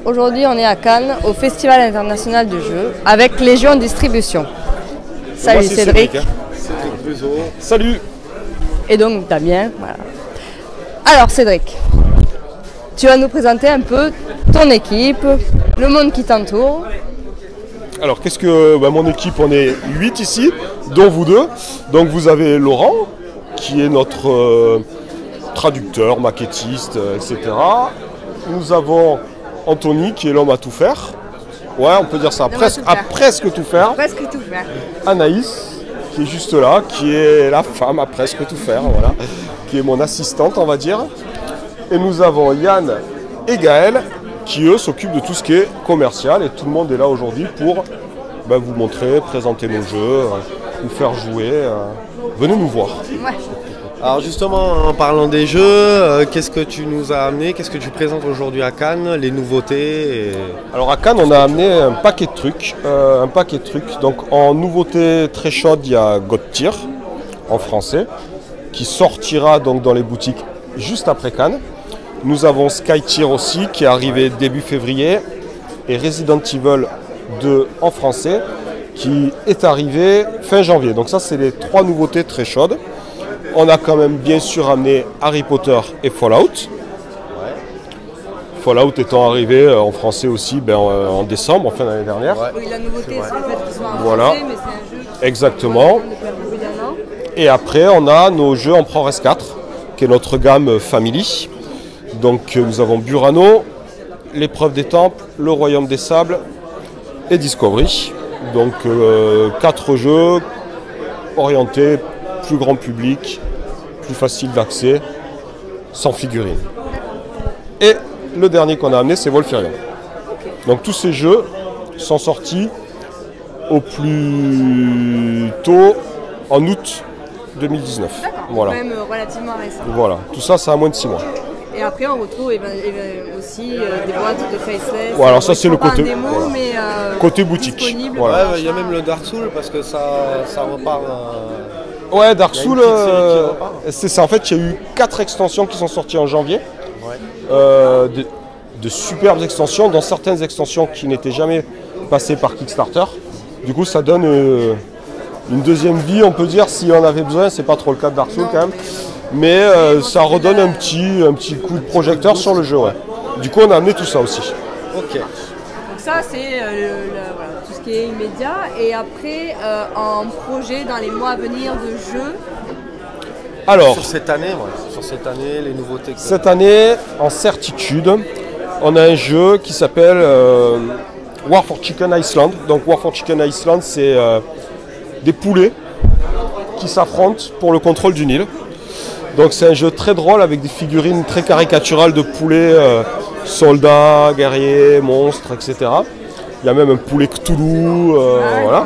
Aujourd'hui, on est à Cannes, au Festival international du jeu, avec Légion Distribution. Salut moi, Cédric. Salut. Et donc Damien. Voilà. Alors Cédric, tu vas nous présenter un peu ton équipe, le monde qui t'entoure. Alors, qu'est-ce que mon équipe, on est 8 ici, dont vous deux. Donc, vous avez Laurent, qui est notre traducteur, maquettiste, etc. Nous avons Anthony, qui est l'homme à tout faire. Ouais, on peut dire ça, presque tout faire. Presque tout faire. Anaïs, qui est juste là, qui est la femme à presque tout faire, voilà, qui est mon assistante, on va dire. Et nous avons Yann et Gaël, qui eux s'occupent de tout ce qui est commercial. Et tout le monde est là aujourd'hui pour vous montrer, présenter nos jeux, vous faire jouer. Venez nous voir. Ouais. Alors justement, en parlant des jeux, qu'est-ce que tu nous as amené? Qu'est-ce que tu présentes aujourd'hui à Cannes? Les nouveautés Alors à Cannes, on a amené un paquet de trucs. Donc en nouveauté très chaude, il y a God Tier, en français, qui sortira donc dans les boutiques juste après Cannes. Nous avons Sky Tier aussi, qui est arrivé début février, et Resident Evil 2 en français, qui est arrivé fin janvier. Donc ça, c'est les 3 nouveautés très chaudes. On a quand même bien sûr amené Harry Potter et Fallout. Fallout étant arrivé en français aussi en décembre, en fin d'année dernière. Ouais. Oui, la nouveauté, c'est le fait qu'ils soient en voilà. français, mais c'est un jeu qui exactement. Et après, on a nos jeux en ProRes 4, qui est notre gamme Family. Donc nous avons Burano, L'épreuve des temples, Le Royaume des sables et Discovery. Donc 4 jeux orientés plus grand public, plus facile d'accès, sans figurines. Et le dernier qu'on a amené, c'est Wolferion. Donc tous ces jeux sont sortis au plus tôt en août 2019. Voilà. Quand même relativement récent. Voilà, tout ça, ça a moins de 6 mois. Et après, on retrouve aussi des boîtes de faceless. Voilà, ça c'est le côté, démo, voilà. Mais, côté boutique. Voilà. Ouais, il y a même le Dark Souls parce que ça repart. Ouais, Dark Souls, c'est ça. En fait, il y a eu 4 extensions qui sont sorties en janvier. Ouais. De superbes extensions, dont certaines extensions qui n'étaient jamais passées par Kickstarter. Du coup, ça donne une deuxième vie, on peut dire, si on avait besoin. C'est pas trop le cas de Dark Souls quand même. Mais ça redonne un petit coup de projecteur sur le jeu. Ouais. Du coup, on a amené tout ça aussi. Ok. Donc ça, c'est tout ce qui est immédiat. Et après, en projet dans les mois à venir de jeux. Alors, sur cette année, les nouveautés. Cette année, en certitude, on a un jeu qui s'appelle War for Chicken Iceland. Donc War for Chicken Iceland, c'est des poulets qui s'affrontent pour le contrôle d'une île. Donc c'est un jeu très drôle avec des figurines très caricaturales de poulets, soldats, guerriers, monstres, etc. Il y a même un poulet Cthulhu, voilà.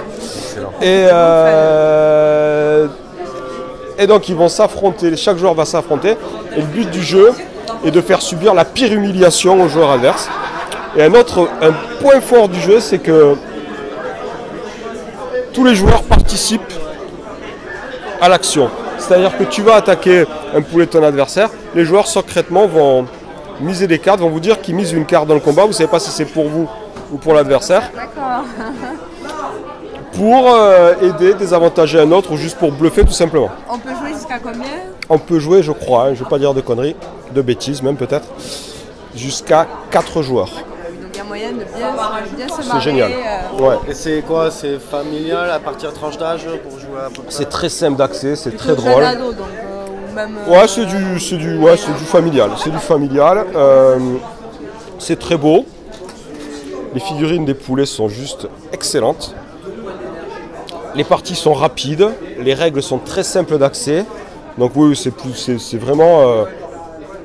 Et donc ils vont s'affronter, chaque joueur va s'affronter. Et le but du jeu est de faire subir la pire humiliation aux joueurs adverses. Et un point fort du jeu, c'est que tous les joueurs participent à l'action. C'est-à-dire que tu vas attaquer un poulet de ton adversaire, les joueurs secrètement vont miser des cartes, vont vous dire qu'ils misent une carte dans le combat, vous ne savez pas si c'est pour vous ou pour l'adversaire. D'accord. Pour aider, désavantager un autre ou juste pour bluffer tout simplement. On peut jouer jusqu'à combien? On peut jouer, je crois, je ne vais pas dire de conneries, de bêtises même peut-être, jusqu'à 4 joueurs. Donc il y a moyen de bien se marrer. C'est génial. Ouais. Et c'est quoi? C'est familial à partir de tranche d'âge pour jouer à peu près? C'est très simple d'accès, c'est très jeune drôle. ado, donc, ou même, ouais, c'est du familial. C'est du familial. C'est très beau. Les figurines des poulets sont juste excellentes. Les parties sont rapides, les règles sont très simples d'accès. Donc oui, c'est vraiment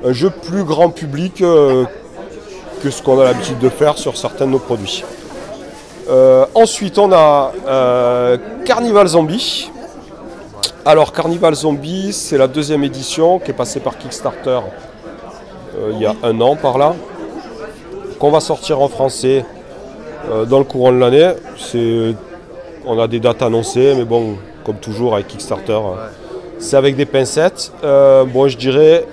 un jeu plus grand public que ce qu'on a l'habitude de faire sur certains de nos produits. Ensuite, on a Carnival Zombie. Alors, Carnival Zombie, c'est la 2e édition qui est passée par Kickstarter il y a un an par là, qu'on va sortir en français dans le courant de l'année. On a des dates annoncées, mais bon, comme toujours avec Kickstarter, c'est avec des pincettes. Bon, je dirais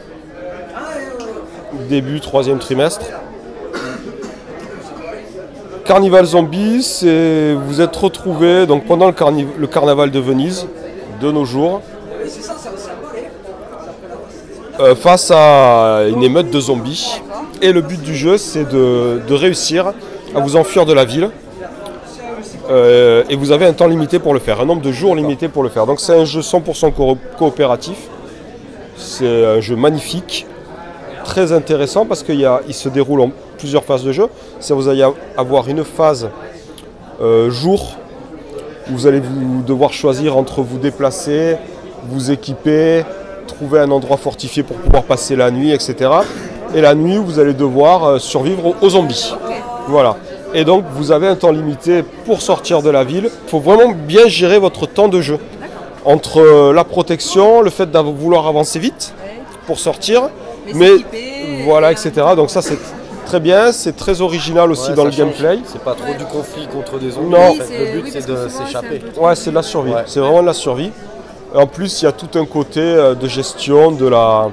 début 3e trimestre. Carnival Zombie, vous êtes retrouvés donc, pendant le carnaval de Venise, de nos jours, face à une émeute de zombies. Et le but du jeu, c'est de réussir à vous enfuir de la ville. Et vous avez un temps limité pour le faire, un nombre de jours limité pour le faire. Donc c'est un jeu 100% coopératif. C'est un jeu magnifique, très intéressant parce qu'il se déroule en plusieurs phases de jeu. Ça, vous allez avoir une phase jour où vous allez devoir choisir entre vous déplacer, vous équiper, trouver un endroit fortifié pour pouvoir passer la nuit, etc. Et la nuit, vous allez devoir survivre aux zombies. Voilà. Et donc, vous avez un temps limité pour sortir de la ville. Il faut vraiment bien gérer votre temps de jeu. Entre la protection, le fait de vouloir avancer vite pour sortir, mais voilà, etc. Donc ça, c'est très bien, c'est très original aussi dans le gameplay. C'est pas trop du conflit contre des zombies. Non. En fait. Le but, c'est de s'échapper. Ouais, c'est de la survie. Ouais. C'est vraiment de la survie. Et en plus, il y a tout un côté de gestion de la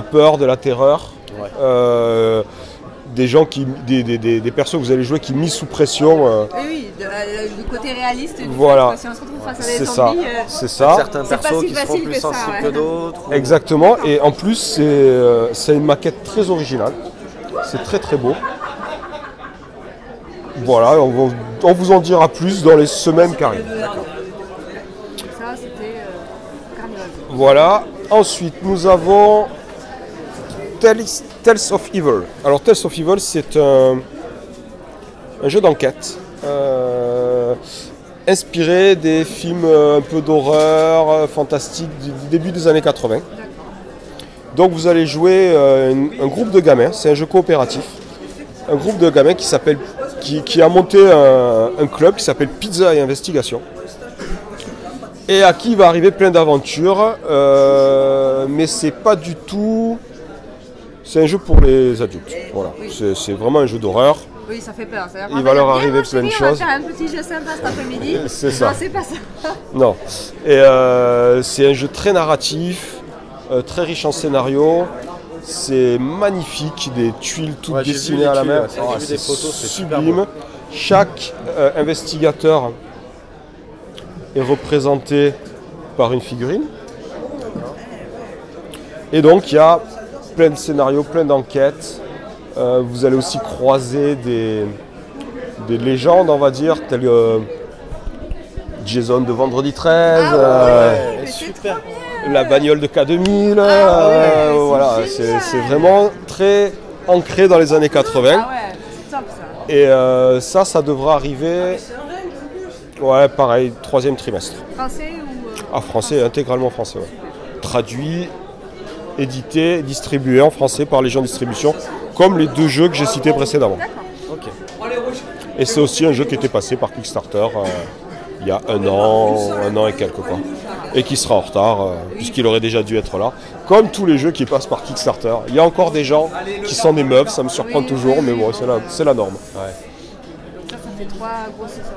peur, de la terreur. Ouais. Des gens des persos que vous allez jouer qui mis sous pression. Oui, du côté réaliste. Voilà. Si on se retrouve face à des zombies, zombies, c'est ça. Certains persos qui seront plus sensibles que d'autres. Exactement. Et en plus, c'est une maquette très originale. C'est très très beau. Voilà, on vous en dira plus dans les semaines qui arrivent. Ça, c'était Carnival. Voilà. Ensuite, nous avons Tales of Evil. Alors Tales of Evil, c'est un jeu d'enquête inspiré des films un peu d'horreur, fantastique du début des années 80. Donc vous allez jouer un groupe de gamins, c'est un jeu coopératif. Un groupe de gamins qui a monté un club qui s'appelle Pizza et Investigation. Et à qui va arriver plein d'aventures, mais c'est pas du tout... C'est un jeu pour les adultes, voilà. C'est vraiment un jeu d'horreur. Oui, ça fait peur. Il va leur arriver plein de choses. On va faire un petit jeu sympa cet après-midi. C'est ça. Non, c'est pas ça. Non. Et c'est un jeu très narratif, très riche en scénario. C'est magnifique, des tuiles toutes dessinées à la main. C'est sublime. Chaque investigateur est représenté par une figurine. Et donc il y a plein de scénarios, plein d'enquêtes. Vous allez aussi croiser des légendes, on va dire, telles Jason de Vendredi 13, super. la bagnole de K2000. Voilà, c'est vraiment très ancré dans les années 80. Ah ouais, c'est top ça. Et ça devra arriver, ouais, pareil, 3e trimestre. Français ou Ah, français, intégralement français, ouais. Traduit, édité, distribué en français par Légion Distribution, comme les 2 jeux que j'ai cités précédemment. Ok. Et c'est aussi un jeu qui était passé par Kickstarter il y a un an et quelques quoi. Et qui sera en retard, puisqu'il aurait déjà dû être là. Comme tous les jeux qui passent par Kickstarter. Il y a encore des gens qui s'en émeuvent, ça me surprend toujours, mais bon, c'est la norme. Ouais. Ça fait 3 grosses sorties.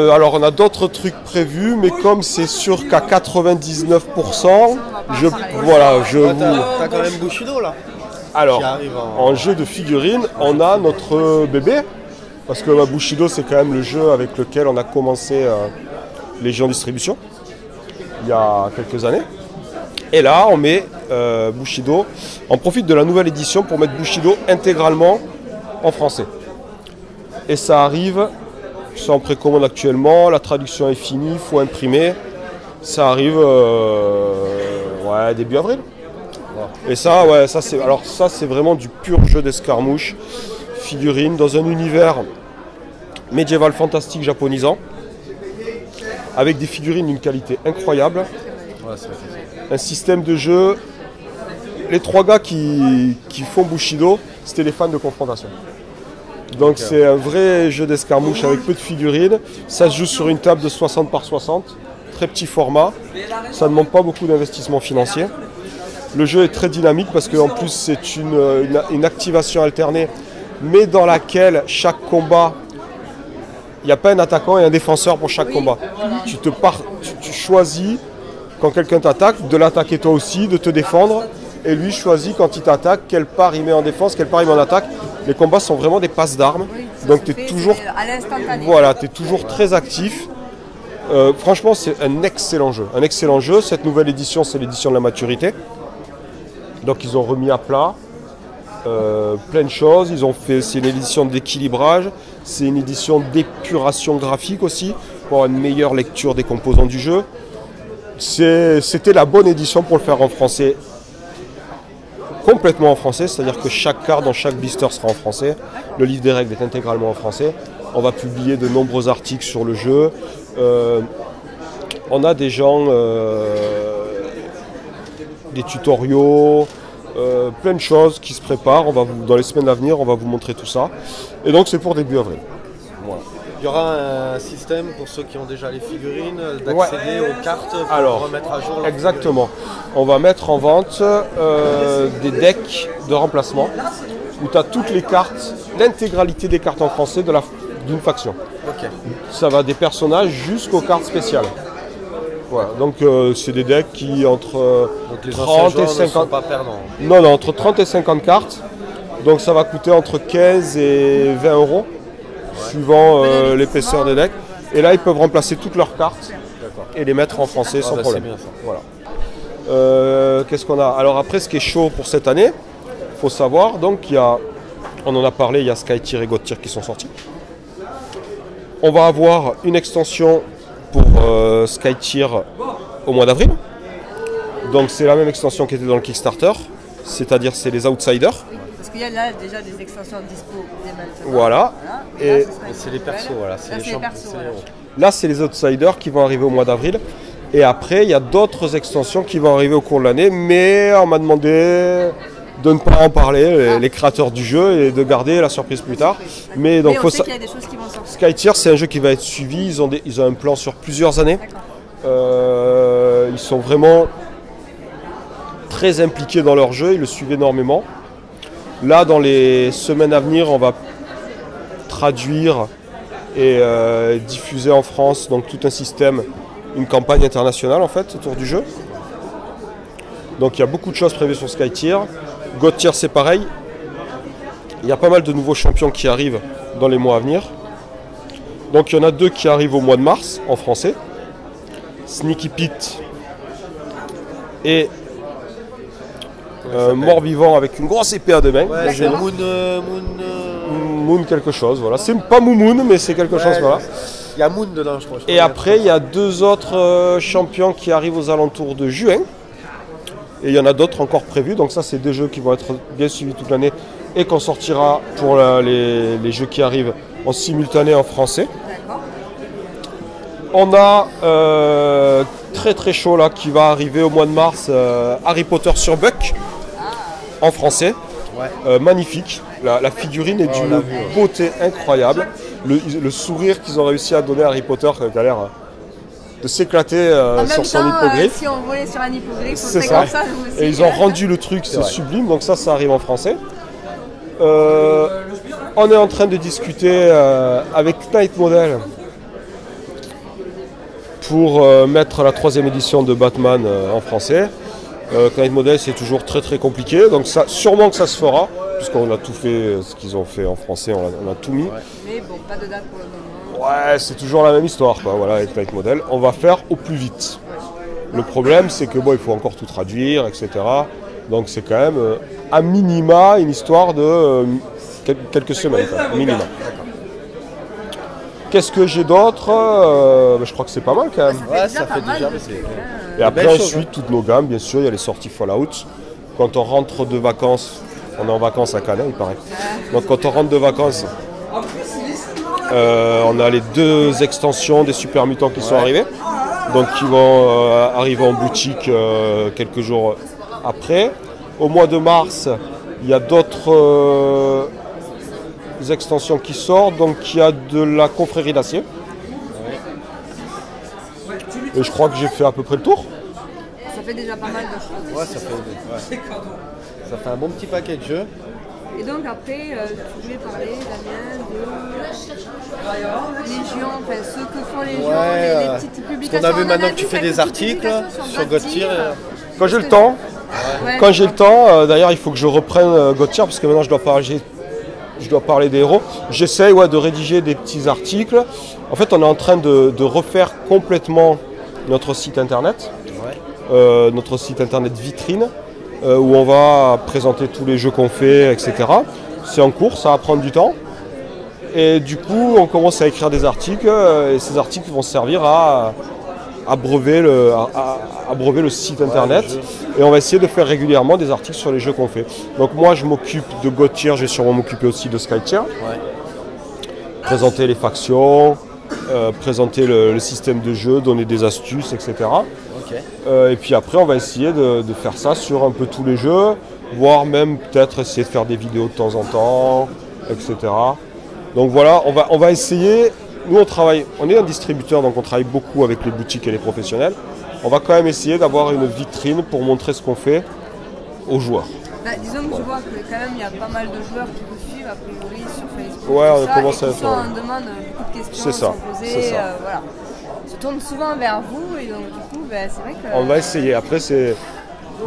Alors on a d'autres trucs prévus, mais comme c'est sûr qu'à 99%, T'as quand même Bushido là. Alors, en jeu de figurines, on a notre bébé, parce que Bushido c'est quand même le jeu avec lequel on a commencé Légion Distribution, il y a quelques années. Et là, on met Bushido, on profite de la nouvelle édition pour mettre Bushido intégralement en français. Et ça arrive, c'est en précommande actuellement, la traduction est finie, il faut imprimer. Ça arrive début avril. Et ça, c'est vraiment du pur jeu d'escarmouche, figurine, dans un univers médiéval fantastique japonisant. avec des figurines d'une qualité incroyable. Ouais, Un système de jeu. Les 3 gars qui font Bushido, c'était les fans de confrontation. Donc c'est un vrai jeu d'escarmouche avec peu de figurines. Ça se joue sur une table de 60 par 60, très petit format. Ça ne demande pas beaucoup d'investissement financier. Le jeu est très dynamique parce qu'en plus c'est une activation alternée, mais dans laquelle chaque combat, il n'y a pas un attaquant et un défenseur pour chaque combat. Tu choisis quand quelqu'un t'attaque de l'attaquer toi aussi, de te défendre. Et lui choisit quand il t'attaque quelle part il met en défense, quelle part il met en attaque. Les combats sont vraiment des passes d'armes. Donc tu es toujours, toujours très actif. Franchement, c'est un excellent jeu. Un excellent jeu. Cette nouvelle édition, c'est l'édition de la maturité. Donc ils ont remis à plat plein de choses. C'est une édition d'équilibrage. C'est une édition d'épuration graphique aussi, pour avoir une meilleure lecture des composants du jeu. C'était la bonne édition pour le faire en français. Complètement en français, c'est-à-dire que chaque carte dans chaque blister sera en français. Le livre des règles est intégralement en français. On va publier de nombreux articles sur le jeu. On a des gens, des tutoriaux, plein de choses qui se préparent. Dans les semaines à venir, on va vous montrer tout ça. Et donc c'est pour début avril. Voilà. Il y aura un système pour ceux qui ont déjà les figurines d'accéder aux cartes pour remettre à jour. Exactement. On va mettre en vente des decks de remplacement où tu as toutes les cartes, l'intégralité des cartes en français d'une faction. Okay. Ça va des personnages jusqu'aux cartes spéciales. Voilà. Donc c'est des decks qui entre donc les 30 et 50. Ne sont pas perdants. Non, entre 30 et 50 cartes. Donc ça va coûter entre 15 et 20 euros. Suivant l'épaisseur des decks. Et là, ils peuvent remplacer toutes leurs cartes et les mettre en français sans problème. Bien, ça. Voilà. Qu'est-ce qu'on a? Alors après, ce qui est chaud pour cette année, il faut savoir, donc on en a parlé, il y a Skytier et Godtier qui sont sortis. On va avoir une extension pour Skytier au mois d'avril. Donc c'est la même extension qui était dans le Kickstarter, c'est-à-dire c'est les Outsiders. Parce qu'il y a là déjà des extensions dispo dès maintenant. Voilà. Et c'est les persos, voilà. C'est les persos, voilà. Là, c'est les Outsiders qui vont arriver au mois d'avril. Et après, il y a d'autres extensions qui vont arriver au cours de l'année. Mais on m'a demandé de ne pas en parler, les créateurs du jeu, et de garder la surprise plus tard. Mais donc, on sait qu'il y a des choses qui vont sortir. Skytier, c'est un jeu qui va être suivi. Ils ont un plan sur plusieurs années. Ils sont vraiment très impliqués dans leur jeu. Ils le suivent énormément. Là, dans les semaines à venir, on va traduire et diffuser en France donc tout un système, une campagne internationale en fait autour du jeu. Donc il y a beaucoup de choses prévues sur Skytier. Godtier c'est pareil. Il y a pas mal de nouveaux champions qui arrivent dans les mois à venir. Donc il y en a 2 qui arrivent au mois de mars en français. Sneaky Pete et mort-vivant avec une grosse épée à 2 mains. Ouais, c'est Moon quelque chose, voilà. C'est pas Moumoun, mais c'est quelque chose, voilà. Il y a Moon dedans, je crois. Et après, il y a 2 autres champions qui arrivent aux alentours de juin. Et il y en a d'autres encore prévus. Donc ça, c'est des jeux qui vont être bien suivis toute l'année et qu'on sortira pour les jeux qui arrivent en simultané en français. On a très très chaud là qui va arriver au mois de mars, Harry Potter sur Buck en français. Magnifique. La figurine est d'une beauté incroyable. Le sourire qu'ils ont réussi à donner à Harry Potter qui a l'air de s'éclater sur son hippogriffe. Si on volait sur un hippogriffe, c'est ça. Comme ça et ils ont rendu le truc, c'est sublime. Donc ça arrive en français. On est en train de discuter avec Knight Model pour mettre la 3e édition de Batman en français. Knight Model, c'est toujours très très compliqué, donc ça, sûrement que ça se fera, puisqu'on a tout fait ce qu'ils ont fait en français, on a tout mis. Mais bon, pas de date pour le moment. Ouais, c'est toujours la même histoire, quoi, voilà, avec Knight Model. On va faire au plus vite. Le problème, c'est que il faut encore tout traduire, etc. Donc c'est quand même, à minima, une histoire de quelques semaines, quoi, minima. Qu'est-ce que j'ai d'autre? Je crois que c'est pas mal quand même. Ouais, ça fait déjà. Et après, ensuite, toutes nos gammes, bien sûr, il y a les sorties Fallout. Quand on rentre de vacances, on est en vacances à Cannes, il paraît. Donc quand on rentre de vacances On a les 2 extensions des Super Mutants qui sont arrivées, donc qui vont arriver en boutique quelques jours après. Au mois de mars, il y a d'autres extensions qui sortent, donc il y a de la confrérie d'acier. Et je crois que j'ai fait à peu près le tour. Ça fait déjà pas mal de choses. Ouais, ça fait un bon petit paquet de jeux. Et donc après, tu voulais parler, Damien, de Légion, enfin ce que font les gens, les petites publications. Parce qu'on a vu maintenant que tu fais des articles sur Godtier. Quand j'ai le temps, d'ailleurs il faut que je reprenne Godtier parce que maintenant je dois parler des héros. J'essaye de rédiger des petits articles. En fait, on est en train de refaire complètement notre site internet, notre site internet vitrine, où on va présenter tous les jeux qu'on fait, etc. C'est en cours, ça va prendre du temps. Et du coup, on commence à écrire des articles, et ces articles vont servir à abreuver le site internet. Et on va essayer de faire régulièrement des articles sur les jeux qu'on fait. Donc moi, je m'occupe de Godtier, je vais sûrement m'occuper aussi de Skytier. Présenter les factions, présenter le système de jeu, donner des astuces, etc. Et puis après, on va essayer de faire ça sur un peu tous les jeux, voire même peut-être essayer de faire des vidéos de temps en temps, etc. Donc voilà, on va essayer. Nous, on est un distributeur, donc on travaille beaucoup avec les boutiques et les professionnels. On va quand même essayer d'avoir une vitrine pour montrer ce qu'on fait aux joueurs. Disons que je vois que quand même il y a pas mal de joueurs qui vous suivent a priori sur Facebook. On commence à faire. On demande beaucoup de questions sont posées. Voilà. Se tourne souvent vers vous et donc du coup c'est vrai que. On va essayer. Après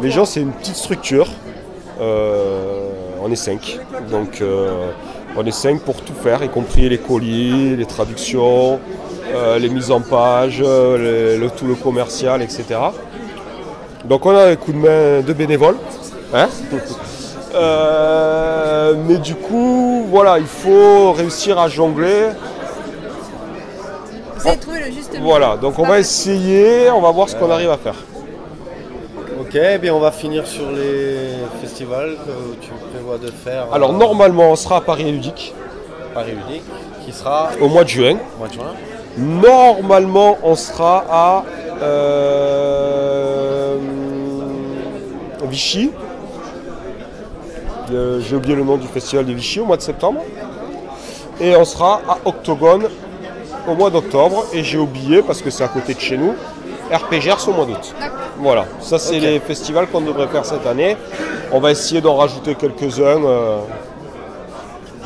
les gens c'est une petite structure. On est 5. Donc on est 5 pour tout faire, y compris les colis, les traductions, les mises en page, tout le commercial, etc. Donc on a un coup de main de bénévoles. Mais du coup, voilà, il faut réussir à jongler. Vous avez trouvé le juste milieu. Voilà, donc on va essayer, on va voir ce qu'on arrive à faire. Ok, bien on va finir sur les festivals que tu prévois de faire. Alors normalement, on sera à Paris Ludique. Paris Ludique, qui sera au mois de juin. Normalement, on sera à Vichy. J'ai oublié le nom du festival de Vichy au mois de septembre. Et on sera à Octogone au mois d'octobre. Et j'ai oublié, parce que c'est à côté de chez nous, RPGers au mois d'août. Voilà, ça c'est les festivals qu'on devrait faire cette année. On va essayer d'en rajouter quelques-uns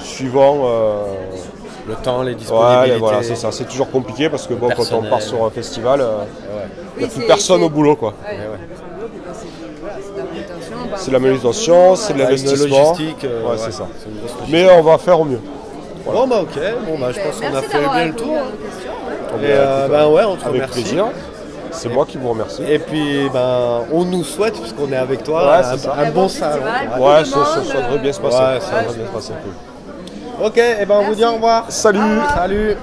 suivant le temps, les disponibilités. Voilà, c'est ça. C'est toujours compliqué parce que bon, quand on part sur un festival, il n'y a plus personne au boulot, quoi. C'est la manutention, c'est de l'investissement. C'est ça. Mais on va faire au mieux. Voilà. Bon ok, je pense qu'on a fait bien le tour. On te remercie. Avec plaisir. C'est moi qui vous remercie. Et puis on nous souhaite, puisqu'on est avec toi, un bon salon. Ça devrait bien se passer. Ok, on vous dit au revoir. Salut. Salut.